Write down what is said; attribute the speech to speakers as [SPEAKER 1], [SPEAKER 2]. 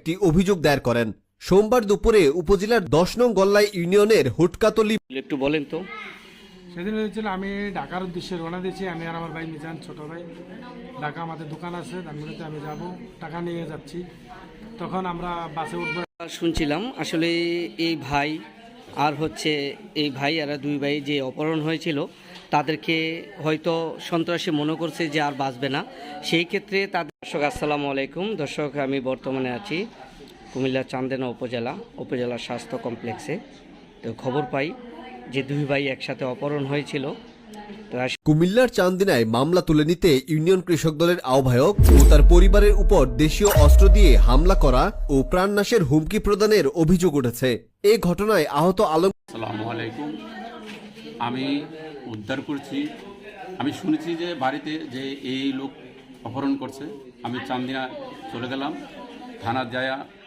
[SPEAKER 1] একটি অভিযোগ দায়ের করেন। সোমবার দুপুরে উপজেলার 10 নং গল্লাই ইউনিয়নের হুটকাতলি।
[SPEAKER 2] একটু বলেন তো।
[SPEAKER 3] সেদিন হয়েছিল আমি ঢাকার উদ্দেশ্যে রওনা দিয়েছি, আমি আর আমার ভাই মিজান, ছোট ভাই। ঢাকা আমাদের দোকান আছে, ধানমন্ডিতে আমি যাব, টাকা নিয়ে যাচ্ছি। তখন আমরা বাসে উঠবো।
[SPEAKER 2] শুনছিলাম আসলে এই ভাই আর হচ্ছে এই ভাই আর দুই ভাই যে অপহরণ হয়েছিল তাদেরকে হয়তো সন্ত্রাসী মনে করছে যে আর বাঁচবে না, সেই ক্ষেত্রে তাদের। দর্শক আসসালামু আলাইকুম। দর্শক, আমি বর্তমানে আছি কুমিল্লা চান্দেনা উপজেলা স্বাস্থ্য কমপ্লেক্সে। তো খবর পাই যে দুই ভাই একসাথে অপহরণ হয়েছিল। তো
[SPEAKER 1] কুমিল্লার চান্দিনায় মামলা তুলে নিতে ইউনিয়ন কৃষক দলের আহ্বায়ক ও তার পরিবারের উপর দেশীয় অস্ত্র দিয়ে হামলা করা ও প্রাণনাশের হুমকি প্রদানের অভিযোগ উঠেছে। এ ঘটনায় আহত আলম।
[SPEAKER 4] আসসালামু আলাইকুম। আমি উদ্ধার করছি। আমি শুনেছি যে বাড়িতে যে এই লোক অপহরণ করছে। আমি চান্দিনা চলে গেলাম, থানা যায়া